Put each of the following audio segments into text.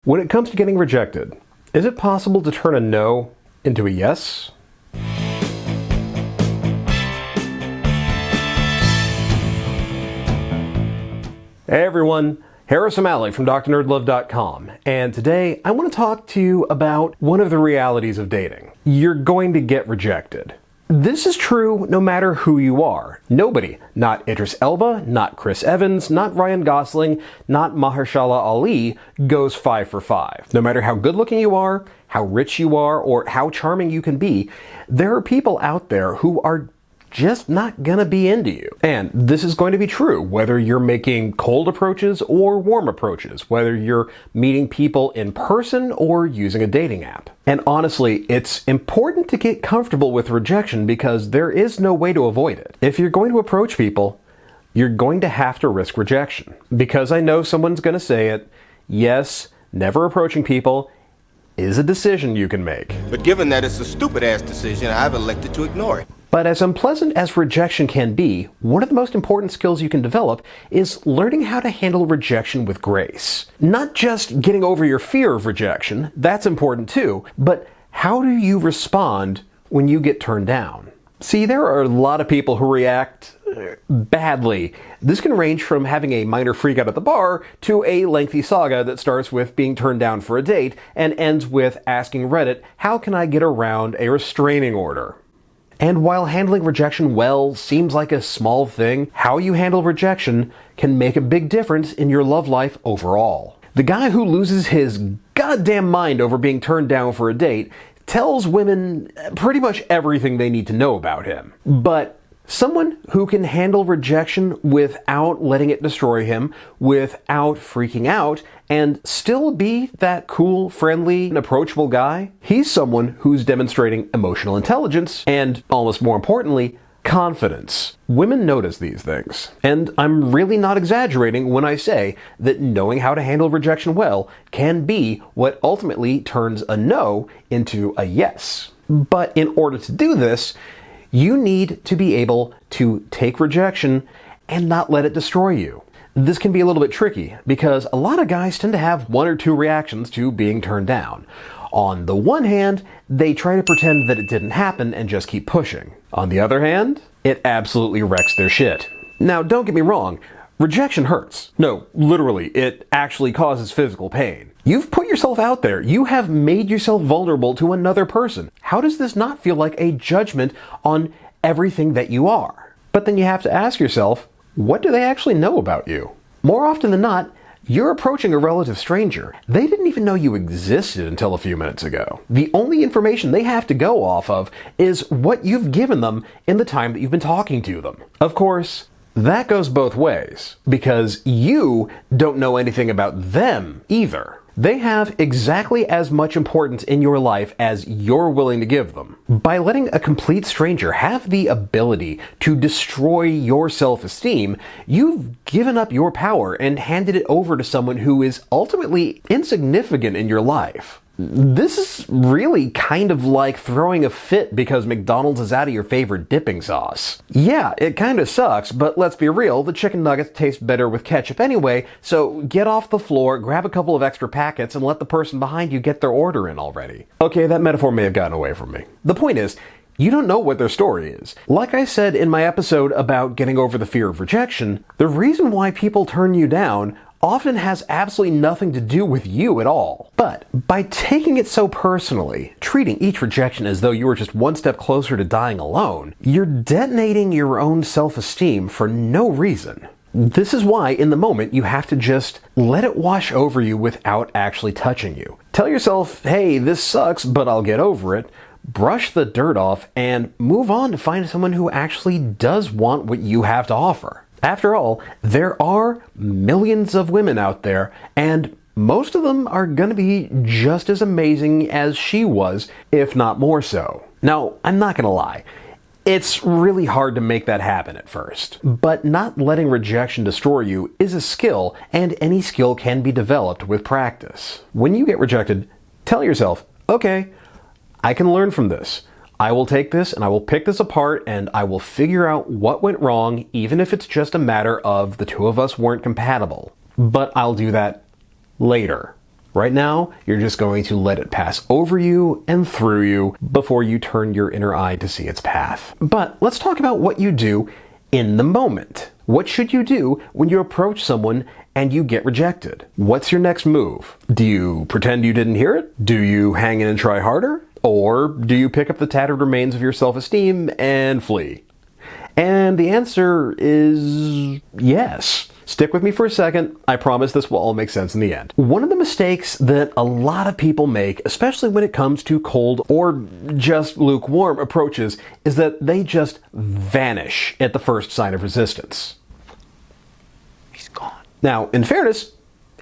When it comes to getting rejected, is it possible to turn a no into a yes? Hey everyone, Mahershala Ali from NerdLove.com, and today I want to talk to you about one of the realities of dating. You're going to get rejected. This is true no matter who you are. Nobody, not Idris Elba, not Chris Evans, not Ryan Gosling, not Mahershala Ali, goes 5 for 5. No matter how good looking you are, how rich you are, or how charming you can be, there are people out there who are just not gonna be into you. And this is going to be true whether you're making cold approaches or warm approaches, whether you're meeting people in person or using a dating app. And honestly, it's important to get comfortable with rejection because there is no way to avoid it. If you're going to approach people, you're going to have to risk rejection. Because I know someone's gonna say it, yes, never approaching people is a decision you can make. But given that it's a stupid-ass decision, I've elected to ignore it. But as unpleasant as rejection can be, one of the most important skills you can develop is learning how to handle rejection with grace. Not just getting over your fear of rejection, that's important too, but how do you respond when you get turned down? See, there are a lot of people who react badly. This can range from having a minor freakout at the bar to a lengthy saga that starts with being turned down for a date and ends with asking Reddit, how can I get around a restraining order? And while handling rejection well seems like a small thing, how you handle rejection can make a big difference in your love life overall. The guy who loses his goddamn mind over being turned down for a date tells women pretty much everything they need to know about him. But someone who can handle rejection without letting it destroy him, without freaking out, and still be that cool, friendly, and approachable guy, he's someone who's demonstrating emotional intelligence and, almost more importantly, confidence. Women notice these things. And I'm really not exaggerating when I say that knowing how to handle rejection well can be what ultimately turns a no into a yes. But in order to do this, you need to be able to take rejection and not let it destroy you. This can be a little bit tricky because a lot of guys tend to have one or two reactions to being turned down. On the one hand, they try to pretend that it didn't happen and just keep pushing. On the other hand, it absolutely wrecks their shit. Now, don't get me wrong, rejection hurts. No, literally, it actually causes physical pain. You've put yourself out there. You have made yourself vulnerable to another person. How does this not feel like a judgment on everything that you are? But then you have to ask yourself, what do they actually know about you? More often than not, you're approaching a relative stranger. They didn't even know you existed until a few minutes ago. The only information they have to go off of is what you've given them in the time that you've been talking to them. Of course, that goes both ways, because you don't know anything about them either. They have exactly as much importance in your life as you're willing to give them. By letting a complete stranger have the ability to destroy your self-esteem, you've given up your power and handed it over to someone who is ultimately insignificant in your life. This is really kind of like throwing a fit because McDonald's is out of your favorite dipping sauce. Yeah, it kind of sucks, but let's be real, the chicken nuggets taste better with ketchup anyway, so get off the floor, grab a couple of extra packets, and let the person behind you get their order in already. Okay, that metaphor may have gotten away from me. The point is, you don't know what their story is. Like I said in my episode about getting over the fear of rejection, the reason why people turn you down often has absolutely nothing to do with you at all. But by taking it so personally, treating each rejection as though you were just one step closer to dying alone, you're detonating your own self-esteem for no reason. This is why, in the moment, you have to just let it wash over you without actually touching you. Tell yourself, hey, this sucks, but I'll get over it. Brush the dirt off and move on to find someone who actually does want what you have to offer. After all, there are millions of women out there, and most of them are gonna be just as amazing as she was, if not more so. Now, I'm not gonna lie. It's really hard to make that happen at first. But not letting rejection destroy you is a skill, and any skill can be developed with practice. When you get rejected, tell yourself, okay, I can learn from this. I will take this and I will pick this apart and I will figure out what went wrong, even if it's just a matter of the two of us weren't compatible. But I'll do that later. Right now, you're just going to let it pass over you and through you before you turn your inner eye to see its path. But let's talk about what you do in the moment. What should you do when you approach someone and you get rejected? What's your next move? Do you pretend you didn't hear it? Do you hang in and try harder? Or do you pick up the tattered remains of your self-esteem and flee? And the answer is yes. Stick with me for a second. I promise this will all make sense in the end. One of the mistakes that a lot of people make, especially when it comes to cold or just lukewarm approaches, is that they just vanish at the first sign of resistance. He's gone. Now, in fairness,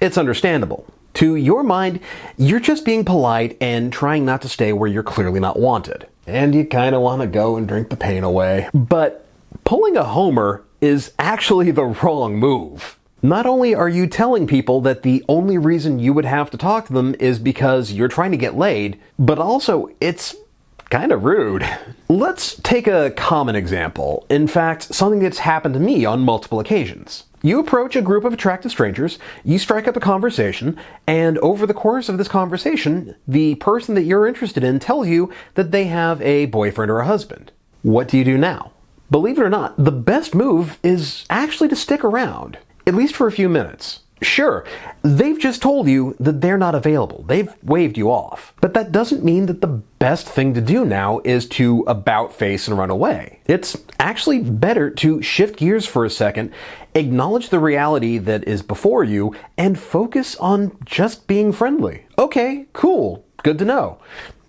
it's understandable. To your mind, you're just being polite and trying not to stay where you're clearly not wanted. And you kind of want to go and drink the pain away. But pulling a homer is actually the wrong move. Not only are you telling people that the only reason you would have to talk to them is because you're trying to get laid, but also it's kind of rude. Let's take a common example. In fact, something that's happened to me on multiple occasions. You approach a group of attractive strangers, you strike up a conversation, and over the course of this conversation, the person that you're interested in tells you that they have a boyfriend or a husband. What do you do now? Believe it or not, the best move is actually to stick around, at least for a few minutes. Sure, they've just told you that they're not available. They've waved you off. But that doesn't mean that the best thing to do now is to about face and run away. It's actually better to shift gears for a second, acknowledge the reality that is before you, and focus on just being friendly. Okay, cool, good to know.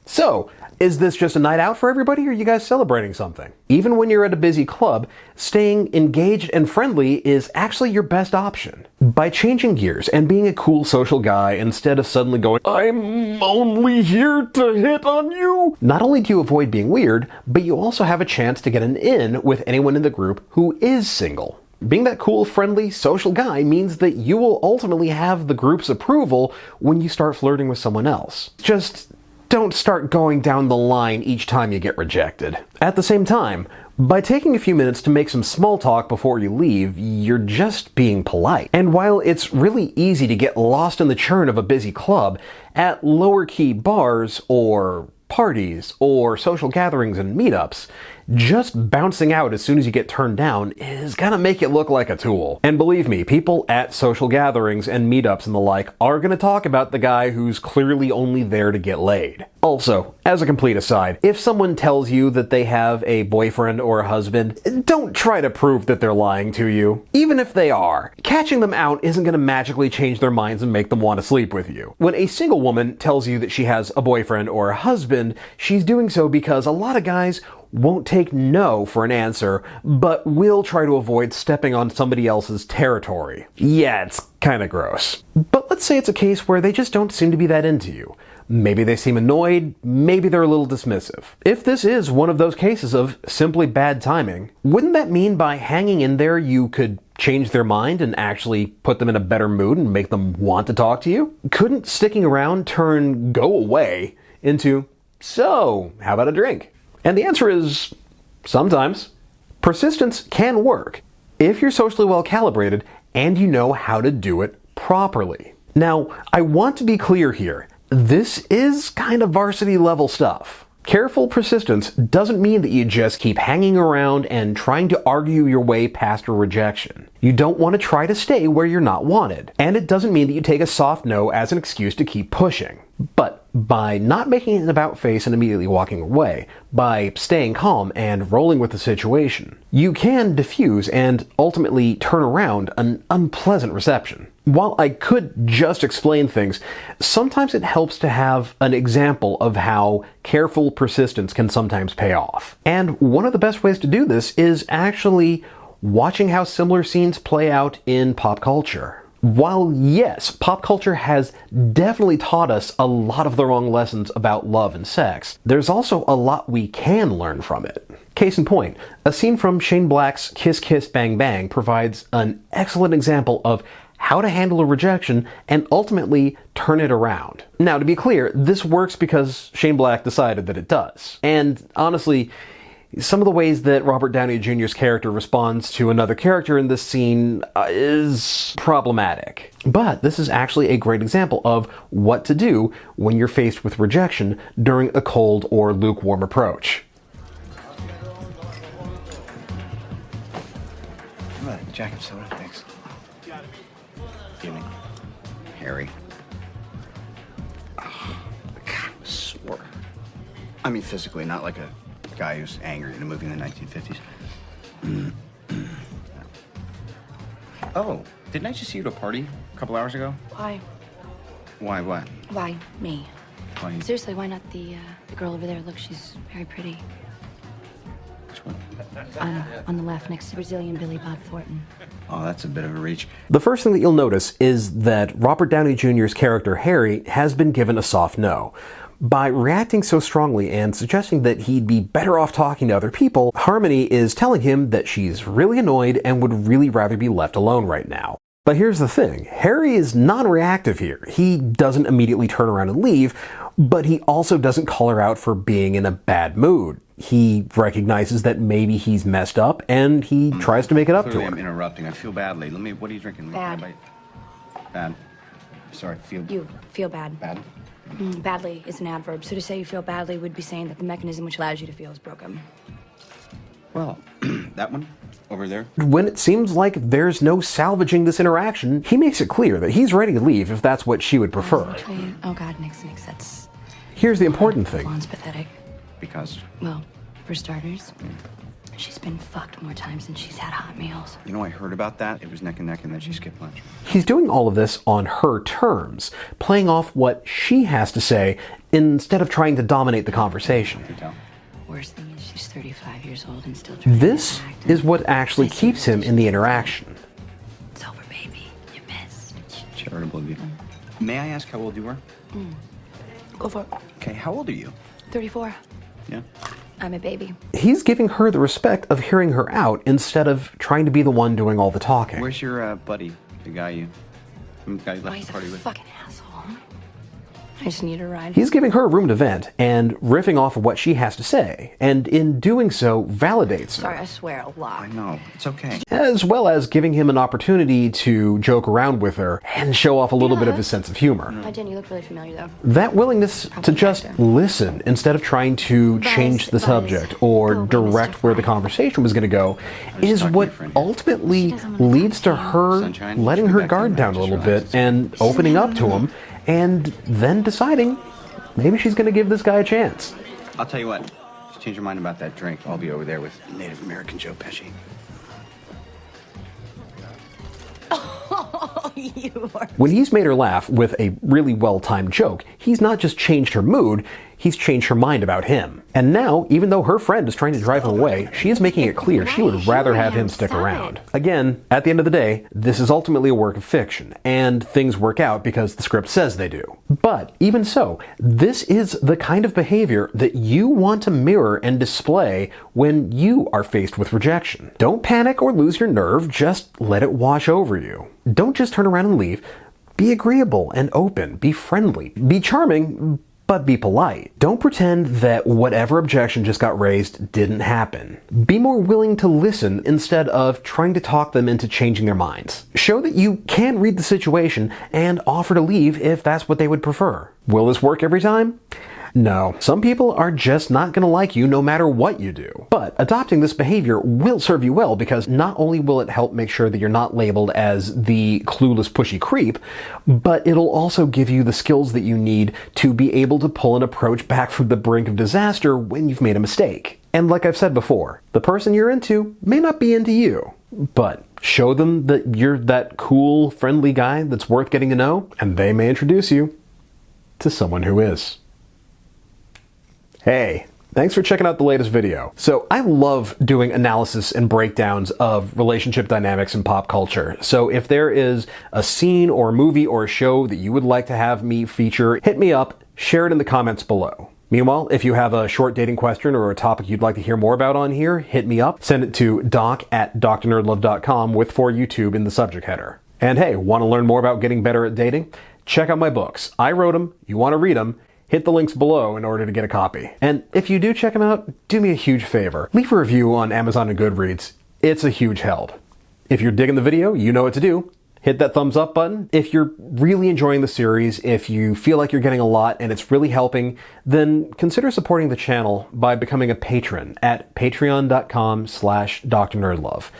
So, is this just a night out for everybody, or are you guys celebrating something? Even when you're at a busy club, staying engaged and friendly is actually your best option. By changing gears and being a cool social guy instead of suddenly going, "I'm only here to hit on you," not only do you avoid being weird, but you also have a chance to get an in with anyone in the group who is single. Being that cool, friendly, social guy means that you will ultimately have the group's approval when you start flirting with someone else. Just don't start going down the line each time you get rejected. At the same time, by taking a few minutes to make some small talk before you leave, you're just being polite. And while it's really easy to get lost in the churn of a busy club, at lower key bars or parties or social gatherings and meetups, just bouncing out as soon as you get turned down is gonna make it look like a tool. And believe me, people at social gatherings and meetups and the like are gonna talk about the guy who's clearly only there to get laid. Also, as a complete aside, if someone tells you that they have a boyfriend or a husband, don't try to prove that they're lying to you. Even if they are, catching them out isn't gonna magically change their minds and make them want to sleep with you. When a single woman tells you that she has a boyfriend or a husband, she's doing so because a lot of guys won't take no for an answer, but will try to avoid stepping on somebody else's territory. Yeah, it's kinda gross. But let's say it's a case where they just don't seem to be that into you. Maybe they seem annoyed, maybe they're a little dismissive. If this is one of those cases of simply bad timing, wouldn't that mean by hanging in there you could change their mind and actually put them in a better mood and make them want to talk to you? Couldn't sticking around turn go away into, so, how about a drink? And the answer is, sometimes. Persistence can work if you're socially well calibrated and you know how to do it properly. Now, I want to be clear here. This is kind of varsity level stuff. Careful persistence doesn't mean that you just keep hanging around and trying to argue your way past a rejection. You don't want to try to stay where you're not wanted. And it doesn't mean that you take a soft no as an excuse to keep pushing. But by not making an about face and immediately walking away, by staying calm and rolling with the situation, you can diffuse and ultimately turn around an unpleasant reception. While I could just explain things, sometimes it helps to have an example of how careful persistence can sometimes pay off. And one of the best ways to do this is actually watching how similar scenes play out in pop culture. While yes, pop culture has definitely taught us a lot of the wrong lessons about love and sex, there's also a lot we can learn from it. Case in point, a scene from Shane Black's Kiss Kiss Bang Bang provides an excellent example of how to handle a rejection and ultimately turn it around. Now, to be clear, this works because Shane Black decided that it does. And honestly, Some of the ways that Robert Downey Jr.'s character responds to another character in this scene is problematic. But this is actually a great example of what to do when you're faced with rejection during a cold or lukewarm approach. Jack and soda, thanks. Evening. Harry. Oh, God, I'm sore. I mean physically, not like a guy who's angry in a movie in the 1950s. Oh, didn't I just see you at a party a couple hours ago? Why? Why, what? Why me? Why? Seriously, why not the girl over there? Look, she's very pretty. Which one? On the left, next to Brazilian Billy Bob Thornton. Oh, that's a bit of a reach. The first thing that you'll notice is that Robert Downey Jr.'s character Harry has been given a soft no. By reacting so strongly and suggesting that he'd be better off talking to other people, Harmony is telling him that she's really annoyed and would really rather be left alone right now. But here's the thing, Harry is non-reactive here. He doesn't immediately turn around and leave, but he also doesn't call her out for being in a bad mood. He recognizes that maybe he's messed up, and he tries to make it up to Clearly her. I'm interrupting. I feel badly. What are you drinking? Bad. Bad. Sorry, You feel bad. bad? Badly is an adverb, so to say you feel badly would be saying that the mechanism which allows you to feel is broken. Well, that one over there. When it seems like there's no salvaging this interaction, he makes it clear that he's ready to leave if that's what she would prefer. Oh God, Nix, that's... Here's the important thing. Blonde's pathetic. Because, Well, for starters, she's been fucked more times than she's had hot meals. you know, I heard about that. It was neck and neck, and then she skipped lunch. He's doing all of this on her terms, playing off what she has to say instead of trying to dominate the conversation. You tell. Worst thing is she's 35 years old and still trying This to act. is what actually keeps him in the interaction. It's over, baby. You missed. Charitable of you. May I ask how old you were? Go for it. Okay, how old are you? 34. Yeah. I'm a baby. He's giving her the respect of hearing her out instead of trying to be the one doing all the talking. Where's your buddy? The guy you Why, left he's the a party with? fucking asshole. I just need a ride. He's giving her room to vent and riffing off of what she has to say, and in doing so, validates Sorry, her, I swear a lot. I know. It's okay. as well as giving him an opportunity to joke around with her and show off a little bit of his sense of humor. Hi, Jen, you look really familiar, though. That willingness to just listen instead of trying to change the Buzz. subject or Go, direct Mr. where the Fry. conversation was going to go is talking to what your friend here. ultimately doesn't wanna leads to talk to you. her Sunshine, letting should her be back to guard the down a ranch, little just bit and opening up to him, and then deciding maybe she's going to give this guy a chance. I'll tell you what. Just change your mind about that drink. I'll be over there with Native American Joe Pesci. Oh, you are. When he's made her laugh with a really well-timed joke, he's not just changed her mood, he's changed her mind about him. And now, even though her friend is trying to drive him away, she is making it clear she would rather have him stick around. Again, at the end of the day, this is ultimately a work of fiction, and things work out because the script says they do. But even so, this is the kind of behavior that you want to mirror and display when you are faced with rejection. Don't panic or lose your nerve, just let it wash over you. Don't just turn around and leave. Be agreeable and open, be friendly, be charming, but be polite. Don't pretend that whatever objection just got raised didn't happen. Be more willing to listen instead of trying to talk them into changing their minds. Show that you can read the situation and offer to leave if that's what they would prefer. Will this work every time? No. Some people are just not going to like you no matter what you do. But adopting this behavior will serve you well because not only will it help make sure that you're not labeled as the clueless pushy creep, but it'll also give you the skills that you need to be able to pull an approach back from the brink of disaster when you've made a mistake. And like I've said before, the person you're into may not be into you, but show them that you're that cool, friendly guy that's worth getting to know, and they may introduce you to someone who is. Hey, thanks for checking out the latest video. So I love doing analysis and breakdowns of relationship dynamics in pop culture. So if there is a scene or a movie or a show that you would like to have me feature, hit me up, share it in the comments below. Meanwhile, if you have a short dating question or a topic you'd like to hear more about on here, hit me up. Send it to doc@drnerdlove.com with for YouTube in the subject header. And hey, want to learn more about getting better at dating? Check out my books. I wrote them. You want to read them? Hit the links below in order to get a copy. And if you do check them out, do me a huge favor. Leave a review on Amazon and Goodreads. It's a huge help. If you're digging the video, you know what to do. Hit that thumbs up button. If you're really enjoying the series, if you feel like you're getting a lot and it's really helping, then consider supporting the channel by becoming a patron at patreon.com/drnerdlove.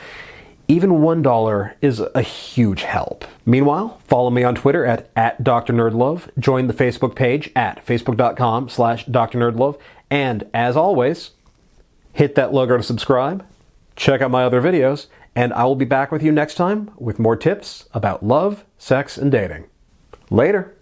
Even $1 is a huge help. Meanwhile, follow me on Twitter at @drnerdlove, join the Facebook page at facebook.com/drnerdlove, and as always, hit that logo to subscribe, check out my other videos, and I will be back with you next time with more tips about love, sex, and dating. Later.